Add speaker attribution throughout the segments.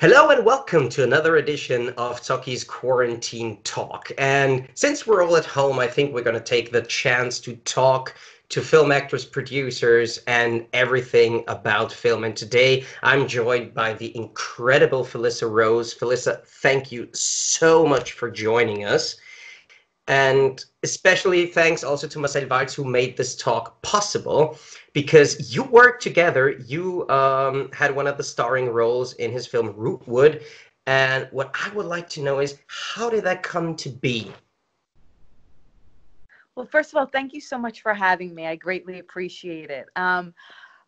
Speaker 1: Hello and welcome to another edition of ZOCKIS Quarantine Talk. And since we're all at home, I think we're going to take the chance to talk to film actors, producers, and everything about film. And today I'm joined by the incredible FELISSA Rose. FELISSA, thank you so much for joining us. And especially thanks also to Marcel Waltz, who made this talk possible, because you worked together. You had one of the starring roles in his film Rootwood. And what I would like to know is, how did that come to be?
Speaker 2: Well, first of all, thank you so much for having me. I greatly appreciate it.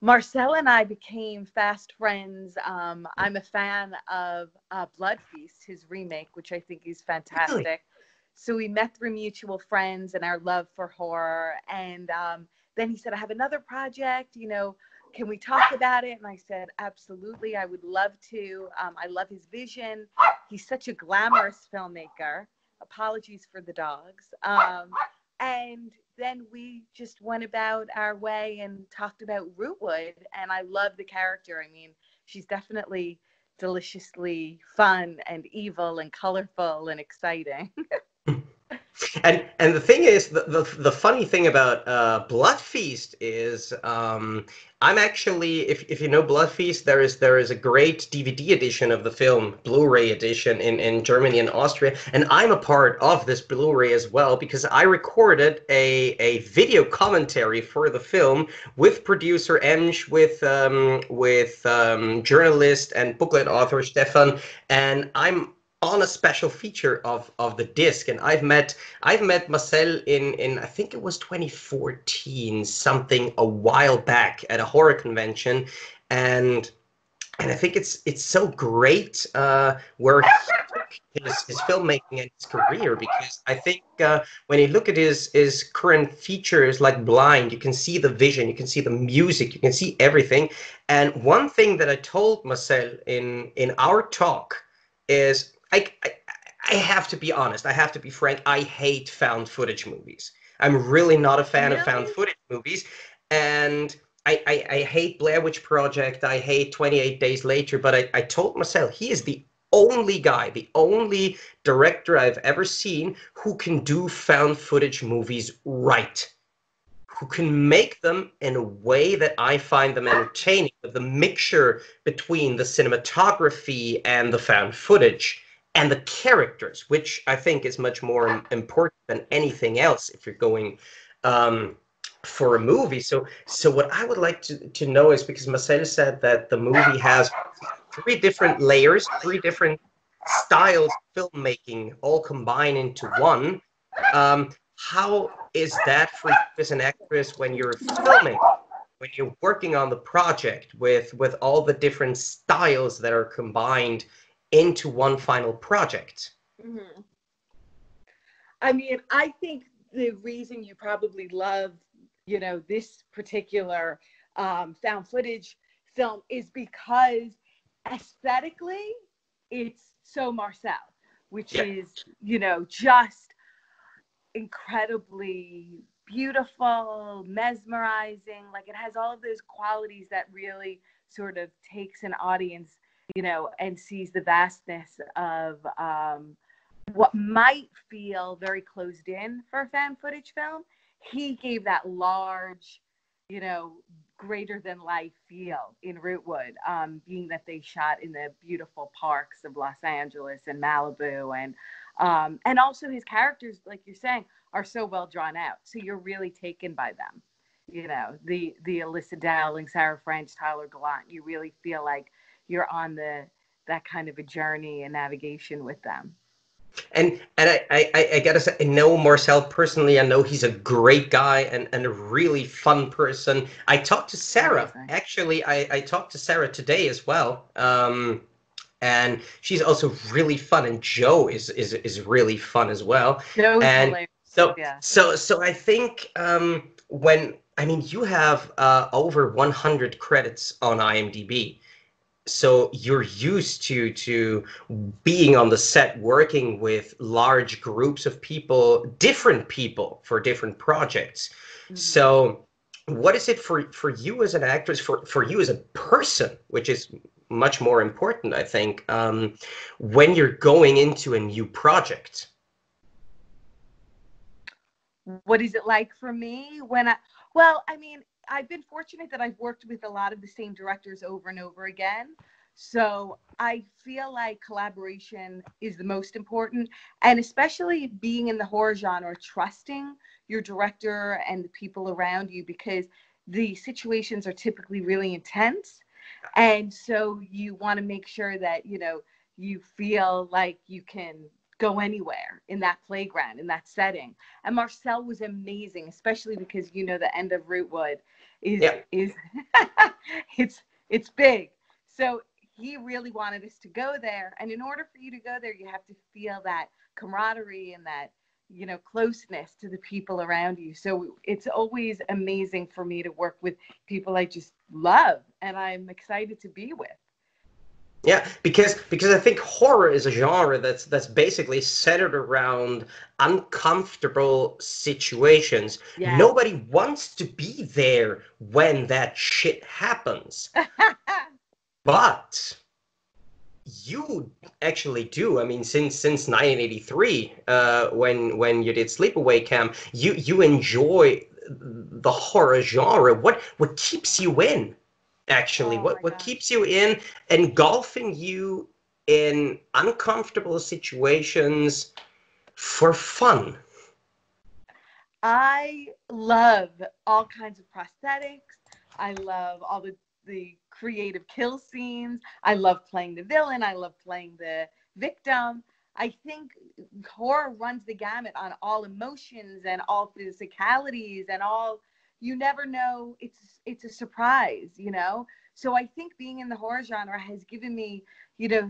Speaker 2: Marcel and I became fast friends. I'm a fan of Blood Feast, his remake, which I think is fantastic.
Speaker 1: Really?
Speaker 2: So we met through mutual friends and our love for horror. And then he said, I have another project, can we talk about it? And I said, absolutely, I would love to. I love his vision. He's such a glamorous filmmaker. Apologies for the dogs. And then we just went about our way and talked about Rootwood. And I love the character. I mean, she's definitely deliciously fun and evil and colorful and exciting.
Speaker 1: And the thing is, the funny thing about Blood Feast is, I'm actually, if you know Blood Feast, there is a great DVD edition of the film, Blu-ray edition in Germany and Austria, and I'm a part of this Blu-ray as well, because I recorded a video commentary for the film with producer Emsch, with journalist and booklet author Stefan, and I'm on a special feature of the disc. And I've met Marcel in I think it was 2014, something, a while back at a horror convention, and I think it's so great where he took his filmmaking and his career, because I think when you look at his current features like Blind, you can see the vision, you can see the music, you can see everything. And one thing that I told Marcel in our talk is, I have to be honest, I have to be frank, I hate found footage movies. I'm really not a fan of found footage movies. And I hate Blair Witch Project, I hate 28 Days Later, but I told Marcel, he is the only guy, the only director I've ever seen who can do found footage movies right. Who can make them in a way that I find them entertaining, with the mixture between the cinematography and the found footage and the characters, which I think is much more important than anything else if you're going for a movie. So what I would like to know is, because Marcel said that the movie has 3 different layers, 3 different styles of filmmaking, all combined into one. How is that for you as an actress when you're filming, when you're working on the project with all the different styles that are combined into one final project?
Speaker 2: Mm-hmm. I mean, I think the reason you probably love, this particular found footage film is because aesthetically it's so Marcel, which is, just incredibly beautiful, mesmerizing. Like, it has all of those qualities that really sort of takes an audience, and sees the vastness of what might feel very closed in for a fan footage film. He gave that large, greater than life feel in Rootwood, being that they shot in the beautiful parks of Los Angeles and Malibu, and also his characters, like you're saying, are so well drawn out. So you're really taken by them. The Alyssa Dowling, Sarah French, Tyler Gallant, you really feel like you're on that kind of a journey and navigation with them.
Speaker 1: And I gotta say, I know Marcel personally. I know he's a great guy and a really fun person. I talked to Sarah.
Speaker 2: Amazing.
Speaker 1: Actually, I talked to Sarah today as well. And she's also really fun, and Joe is really fun as well.
Speaker 2: Joe's
Speaker 1: And
Speaker 2: hilarious.
Speaker 1: so
Speaker 2: Yeah.
Speaker 1: so I think you have over 100 credits on IMDb. So you're used to being on the set, working with large groups of people, different people for different projects. Mm-hmm. So what is it for you as an actress, for you as a person, which is much more important, I think, when you're going into a new project.
Speaker 2: What is it like for me well, I mean, I've been fortunate that I've worked with a lot of the same directors over and over again. So I feel like collaboration is the most important, and especially being in the horror genre, trusting your director and the people around you, because the situations are typically really intense. And so you want to make sure that, you feel like you can go anywhere in that playground, in that setting. And Marcel was amazing, especially because, the end of Rootwood is it's big. So he really wanted us to go there. And in order for you to go there, you have to feel that camaraderie and that, closeness to the people around you. So it's always amazing for me to work with people I just love and I'm excited to be with.
Speaker 1: Yeah, because I think horror is a genre that's basically centered around uncomfortable situations.
Speaker 2: Yes.
Speaker 1: Nobody wants to be there when that shit happens. But you actually do. I mean, since 1983, when you did Sleepaway Camp, you enjoy the horror genre. What keeps you in? Actually, what keeps you in, engulfing you in uncomfortable situations for fun?
Speaker 2: I love all kinds of prosthetics. I love all the creative kill scenes. I love playing the villain. I love playing the victim. I think horror runs the gamut on all emotions and all physicalities and all. You never know. It's a surprise, So I think being in the horror genre has given me,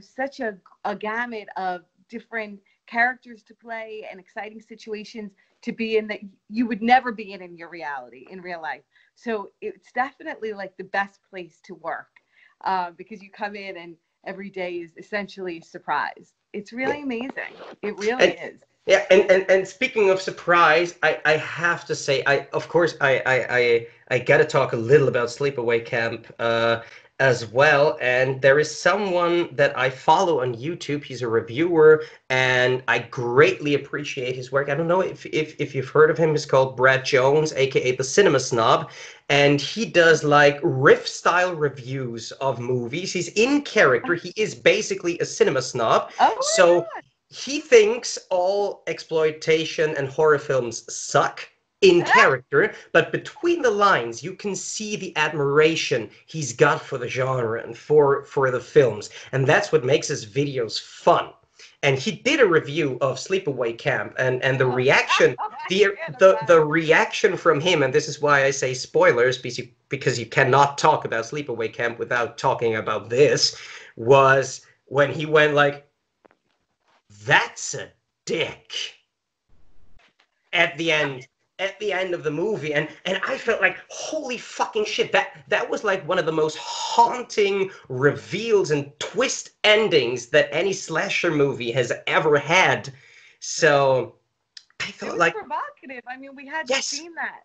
Speaker 2: such a gamut of different characters to play and exciting situations to be in that you would never be in your reality, in real life. So it's definitely like the best place to work, because you come in and every day is essentially a surprise. It's really amazing. It really is.
Speaker 1: Yeah, and speaking of surprise, I have to say, of course I gotta talk a little about Sleepaway Camp as well. And there is someone that I follow on YouTube. He's a reviewer, and I greatly appreciate his work. I don't know if you've heard of him. He's called Brad Jones, aka the Cinema Snob, and he does like riff style reviews of movies. He's in character. He is basically a cinema snob.
Speaker 2: Oh,
Speaker 1: so.
Speaker 2: God.
Speaker 1: He thinks all exploitation and horror films suck in character, but between the lines, you can see the admiration he's got for the genre and for the films. And that's what makes his videos fun. And he did a review of Sleepaway Camp, and the reaction, the reaction from him, and this is why I say spoilers, because you cannot talk about Sleepaway Camp without talking about this, was when he went like, "That's a dick," at the end of the movie, and I felt like, holy fucking shit, that was like one of the most haunting reveals and twist endings that any slasher movie has ever had. So I felt
Speaker 2: it was
Speaker 1: like
Speaker 2: provocative. I mean, we hadn't seen that.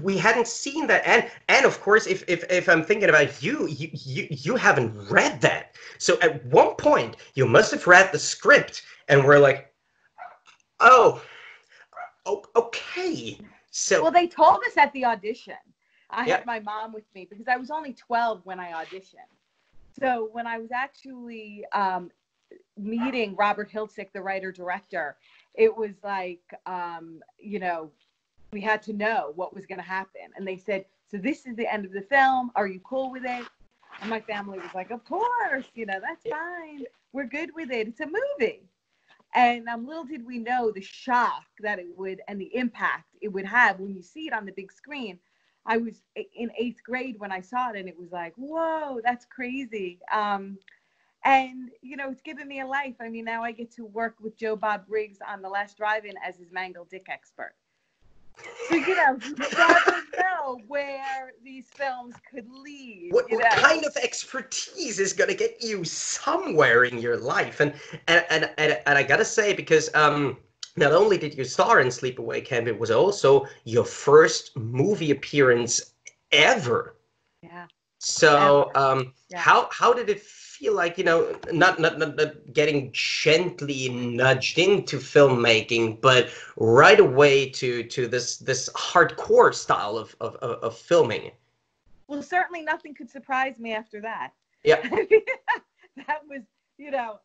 Speaker 1: We hadn't seen that, and of course, if I'm thinking about you haven't read that. So at one point, you must have read the script, and we're like, oh, okay. So
Speaker 2: well, they told us at the audition. I had my mom with me because I was only 12 when I auditioned. So when I was actually meeting Robert Hiltzik, the writer-director, it was like, we had to know what was going to happen. And they said, so this is the end of the film. Are you cool with it? And my family was like, of course, that's fine. We're good with it. It's a movie. And little did we know the shock that it would, and the impact it would have when you see it on the big screen. I was in 8th grade when I saw it, and it was like, whoa, that's crazy. And, it's given me a life. I mean, now I get to work with Joe Bob Briggs on The Last Drive-In as his mangled dick expert. So, you never know where these films could lead.
Speaker 1: What kind of expertise is going to get you somewhere in your life? And I got to say, because not only did you star in Sleepaway Camp, it was also your first movie appearance ever.
Speaker 2: Yeah.
Speaker 1: So,
Speaker 2: Yeah.
Speaker 1: how did it feel like, not getting gently nudged into filmmaking, but right away to this hardcore style of filming?
Speaker 2: Well, certainly nothing could surprise me after that.
Speaker 1: Yeah.
Speaker 2: That was,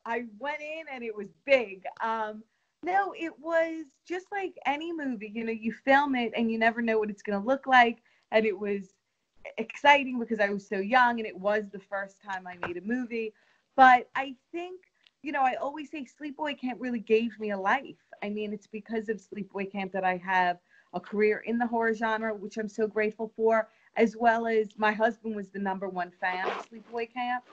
Speaker 2: I went in and it was big. No, it was just like any movie, you film it and you never know what it's going to look like. And it was exciting because I was so young and it was the first time I made a movie. But I think, I always say Sleepaway Camp really gave me a life. I mean, it's because of Sleepaway Camp that I have a career in the horror genre, which I'm so grateful for, as well as my husband was the #1 fan of Sleepaway Camp.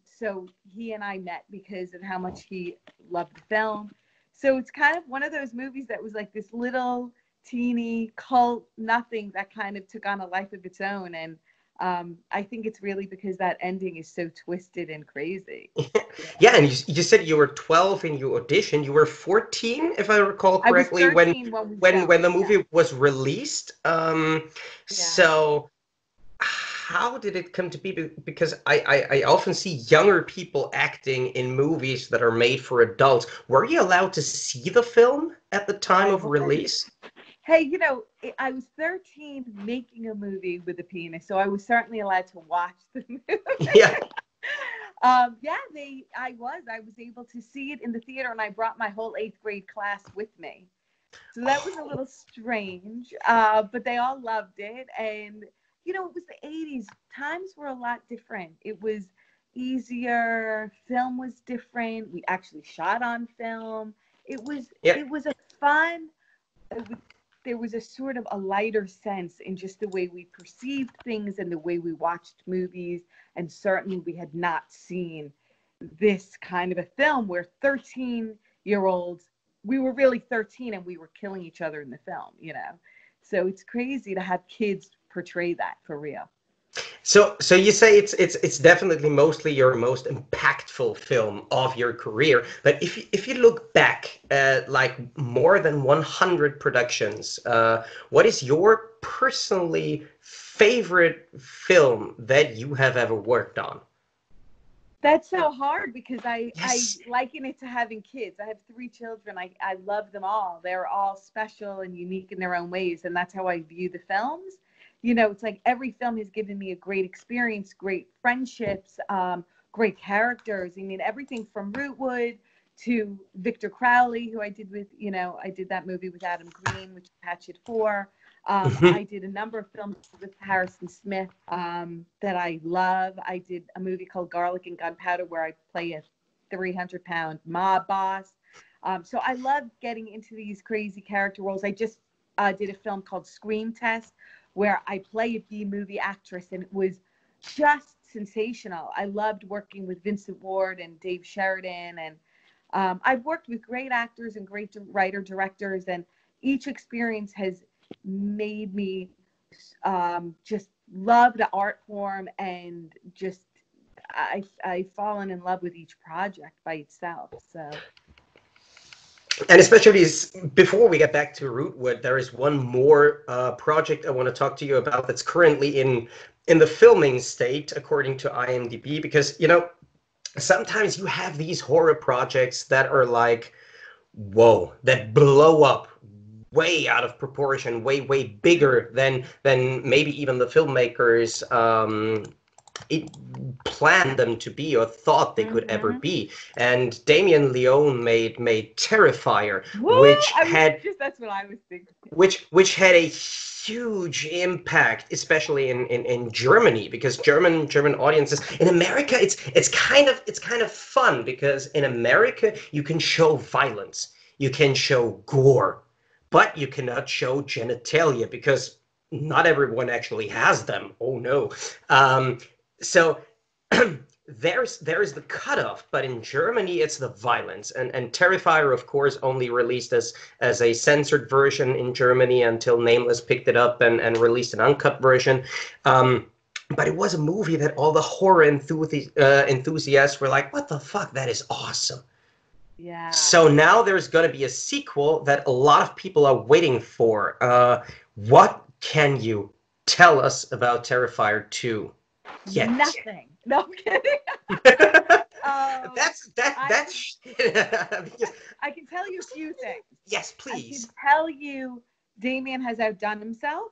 Speaker 2: So he and I met because of how much he loved the film. So it's kind of one of those movies that was like this little teeny cult nothing that kind of took on a life of its own. And I think it's really because that ending is so twisted and crazy.
Speaker 1: Yeah, and you said you were 12 and you auditioned. You were 14, if I recall correctly,
Speaker 2: I was 13
Speaker 1: when the movie was released. So how did it come to be? Because I often see younger people acting in movies that are made for adults. Were you allowed to see the film at the time of release?
Speaker 2: Hey, I was 13 making a movie with a penis, so I was certainly allowed to watch the movie.
Speaker 1: Yeah.
Speaker 2: I was able to see it in the theater, and I brought my whole 8th grade class with me. So that was a little strange, but they all loved it. And, it was the 80s. Times were a lot different. It was easier. Film was different. We actually shot on film. It was a fun, there was a sort of a lighter sense in just the way we perceived things and the way we watched movies. And certainly we had not seen this kind of a film where 13-year-olds, we were really 13 and we were killing each other in the film, So it's crazy to have kids portray that for real.
Speaker 1: So you say it's definitely mostly your most impactful film of your career. But if you look back at like more than 100 productions, what is your personally favorite film that you have ever worked on?
Speaker 2: That's so hard because I liken it to having kids. I have 3 children. I love them all. They're all special and unique in their own ways. And that's how I view the films. It's like every film has given me a great experience, great friendships, great characters. I mean, everything from Rootwood to Victor Crowley, who I did with, I did that movie with Adam Green, which is Hatchet 4. I did a number of films with Harrison Smith that I love. I did a movie called Garlic and Gunpowder where I play a 300-pound mob boss. So I love getting into these crazy character roles. I just did a film called Scream Test where I play a B-movie actress, and it was just sensational. I loved working with Vincent Ward and Dave Sheridan, and I've worked with great actors and great writer-directors, and each experience has made me just love the art form, and just I've fallen in love with each project by itself. So.
Speaker 1: And especially before we get back to Rootwood, there is one more project I want to talk to you about that's currently in the filming state, according to IMDb, because, sometimes you have these horror projects that are like, whoa, that blow up way out of proportion, way bigger than maybe even the filmmakers planned them to be or thought they could ever be. And Damien Leone made Terrifier,
Speaker 2: that's what I was thinking.
Speaker 1: Which had a huge impact, especially in Germany, because German audiences. In America, it's kind of fun because in America you can show violence, you can show gore, but you cannot show genitalia because not everyone actually has them. Oh no. So there's the cutoff, but in Germany it's the violence, and Terrifier, of course, only released as a censored version in Germany until Nameless picked it up and released an uncut version. But it was a movie that all the horror enthusiasts were like, what the fuck, that is awesome.
Speaker 2: Yeah.
Speaker 1: So now there's going to be a sequel that a lot of people are waiting for. What can you tell us about Terrifier 2? Yes.
Speaker 2: Nothing. No, I'm kidding.
Speaker 1: That's because,
Speaker 2: I can tell you a few things.
Speaker 1: yes,
Speaker 2: I can
Speaker 1: please.
Speaker 2: tell you Damien has outdone himself.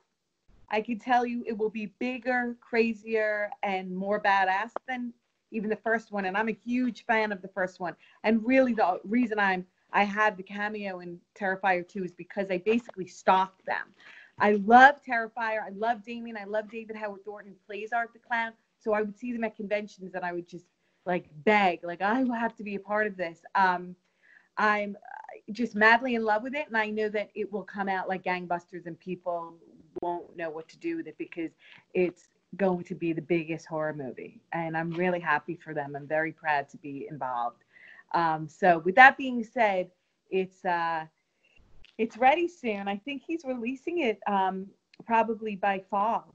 Speaker 2: I can tell you it will be bigger, crazier, and more badass than even the first one. And I'm a huge fan of the first one. And really, the reason I had the cameo in Terrifier 2 is because I basically stalked them. I love Terrifier. I love Damien. I love David Howard Thornton, who plays Art the Clown. So I would see them at conventions, and I would just like beg, like, I will have to be a part of this. I'm just madly in love with it, and I know that it will come out like gangbusters, and people won't know what to do with it because it's going to be the biggest horror movie, and I'm really happy for them. I'm very proud to be involved. So with that being said, it's ready soon. I think he's releasing it probably by fall.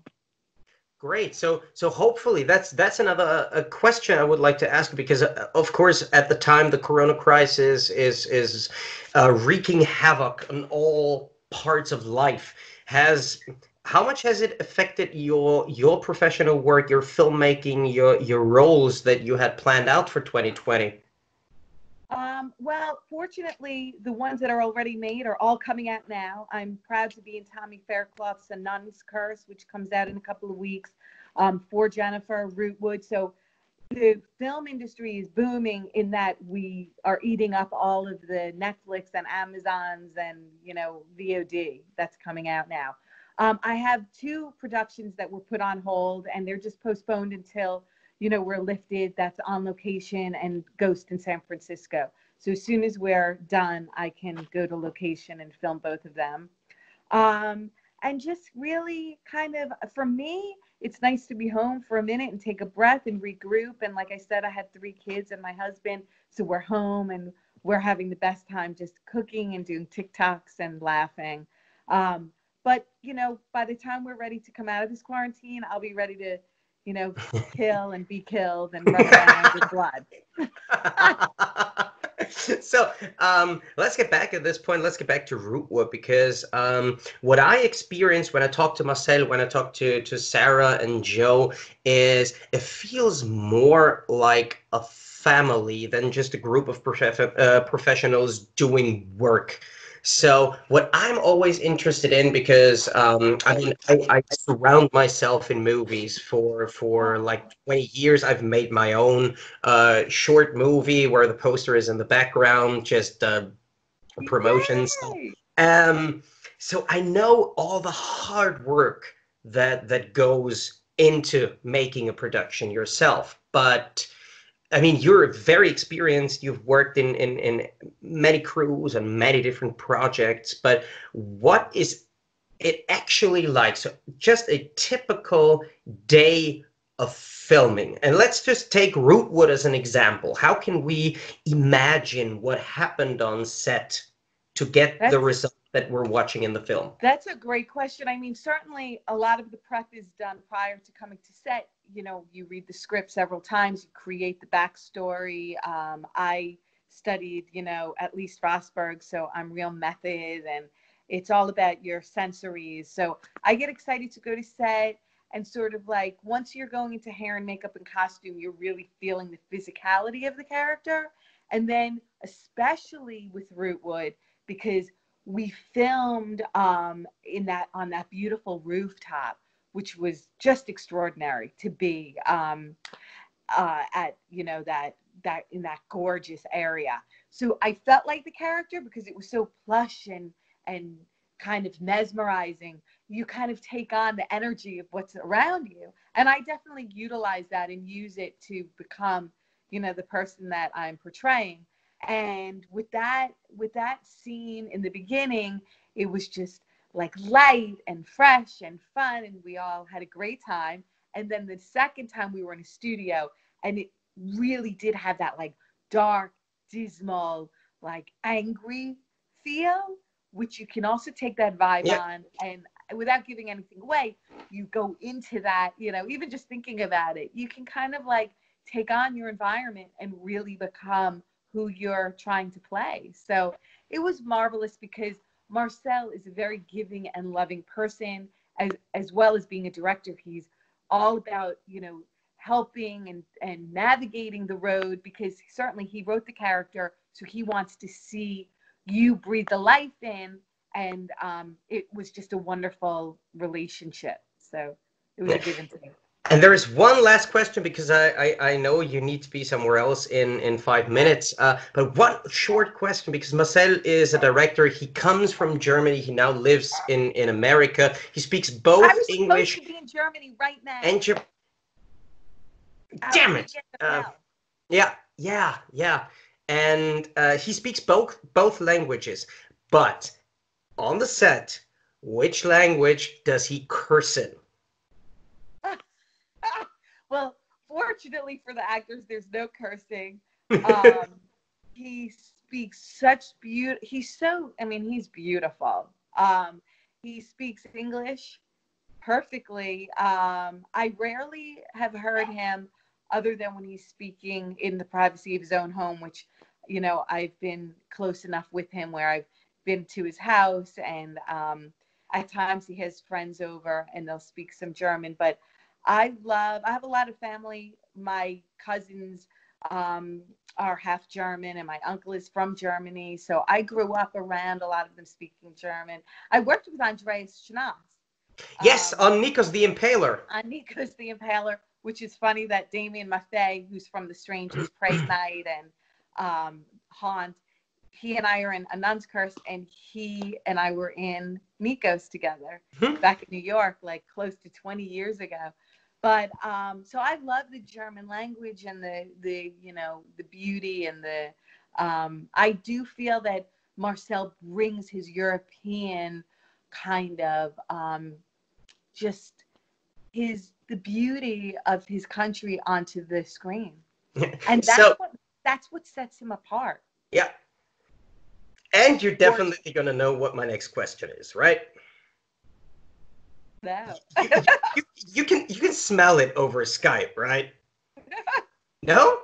Speaker 1: Great. So hopefully that's another a question I would like to ask, because of course at the time the Corona crisis is wreaking havoc on all parts of life. How much has it affected your professional work, your filmmaking, your roles that you had planned out for 2020?
Speaker 2: Well, fortunately, the ones that are already made are all coming out now. I'm proud to be in Tommy Fairclough's A Nun's Curse, which comes out in a couple of weeks, for Jennifer Rootwood. So the film industry is booming in that we are eating up all of the Netflix and Amazons and, VOD that's coming out now. I have 2 productions that were put on hold, and they're just postponed until we're lifted. That's On Location and Ghost in San Francisco. So as soon as we're done, I can go to location and film both of them. And just really kind of, for me, it's nice to be home for a minute and take a breath and regroup. And like I said, I had 3 kids and my husband, so we're home and we're having the best time just cooking and doing TikToks and laughing. But, by the time we're ready to come out of this quarantine, I'll be ready to kill and be killed and run around with blood.
Speaker 1: So let's get back at this point. Let's get back to Rootwood, because what I experienced when I talked to Marcel, when I talked to Sarah and Joe, is it feels more like a family than just a group of professionals doing work. So what I'm always interested in, because I surround myself in movies for like 20 years. I've made my own short movie where the poster is in the background, just promotion stuff. So I know all the hard work that goes into making a production yourself, but I mean, you're very experienced. You've worked in many crews and many different projects, but what is it actually like? So just a typical day of filming. And let's just take Rootwood as an example. How can we imagine what happened on set to get the result that we're watching in the film?
Speaker 2: That's a great question. I mean, certainly a lot of the prep is done prior to coming to set. You read the script several times, you create the backstory. I studied, at least Rosberg, so I'm real method, and it's all about your sensories. So I get excited to go to set, and sort of like once you're going into hair and makeup and costume, you're really feeling the physicality of the character. And then especially with Rootwood, because we filmed on that beautiful rooftop, which was just extraordinary to be at that in that gorgeous area. So I felt like the character because it was so plush and kind of mesmerizing. You kind of take on the energy of what's around you, and I definitely utilize that and use it to become the person that I'm portraying. And with that scene in the beginning, it was just like light and fresh and fun, and we all had a great time. And then the second time we were in a studio, and it really did have that like dark, dismal, like angry feel, which you can also take that vibe on. And without giving anything away, you go into that, even just thinking about it, you can kind of like take on your environment and really become who you're trying to play. So it was marvelous because Marcel is a very giving and loving person, as well as being a director. He's all about, helping and navigating the road, because certainly he wrote the character, so he wants to see you breathe the life in, and it was just a wonderful relationship. So it was a give and take.
Speaker 1: And there is one last question, because I know you need to be somewhere else in 5 minutes. But one short question, because Marcel is a director. He comes from Germany. He now lives in America. He speaks both English.
Speaker 2: I was supposed to be in Germany right now.
Speaker 1: And damn it! Yeah. And he speaks both languages. But on the set, which language does he curse in?
Speaker 2: Well, fortunately for the actors, there's no cursing. He speaks such beauty. He's beautiful. He speaks English perfectly. I rarely have heard him other than when he's speaking in the privacy of his own home, which, you know, I've been close enough with him where I've been to his house, and at times he has friends over and they'll speak some German. But I have a lot of family. My cousins are half German, and my uncle is from Germany. So I grew up around a lot of them speaking German. I worked with Andreas Schnaas.
Speaker 1: Yes, on Nikos the Impaler.
Speaker 2: On Nikos the Impaler, which is funny that Damien Maffei, who's from The Strangers, Prey Night, and Haunt, he and I are in A Nun's Curse, and he and I were in Nikos together back in New York, like close to 20 years ago. But so I love the German language and the you know, the beauty, and the I do feel that Marcel brings his European kind of just the beauty of his country onto the screen, and that's what sets him apart.
Speaker 1: Yeah, and you're definitely gonna know what my next question is, right?
Speaker 2: No.
Speaker 1: you can smell it over Skype, right? No?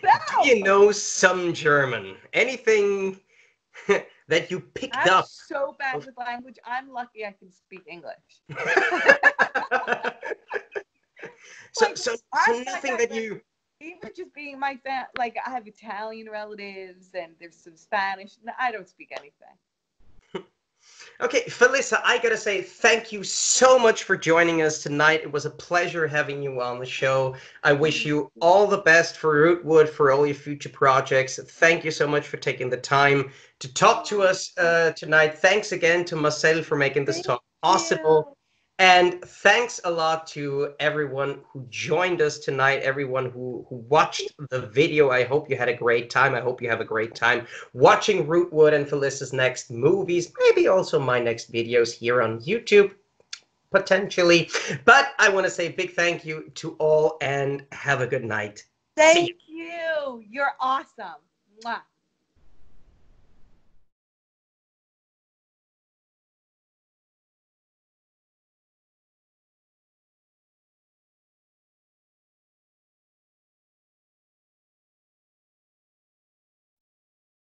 Speaker 2: No.
Speaker 1: Do you know some German? Anything that you picked up?
Speaker 2: I'm so bad with language. I'm lucky I can speak English.
Speaker 1: so nothing that you...
Speaker 2: Even just being my like, I have Italian relatives and there's some Spanish. I don't speak anything.
Speaker 1: Okay, Felissa, I gotta say thank you so much for joining us tonight. It was a pleasure having you on the show. I wish you all the best for Rootwood, for all your future projects. Thank you so much for taking the time to talk to us tonight. Thanks again to Marcel for making this talk possible. And thanks a lot to everyone who joined us tonight, everyone who watched the video. I hope you had a great time. I hope you have a great time watching Rootwood and Felissa's next movies, maybe also my next videos here on YouTube, potentially. But I want to say a big thank you to all, and have a good night.
Speaker 2: Thank you. You're awesome. Mwah.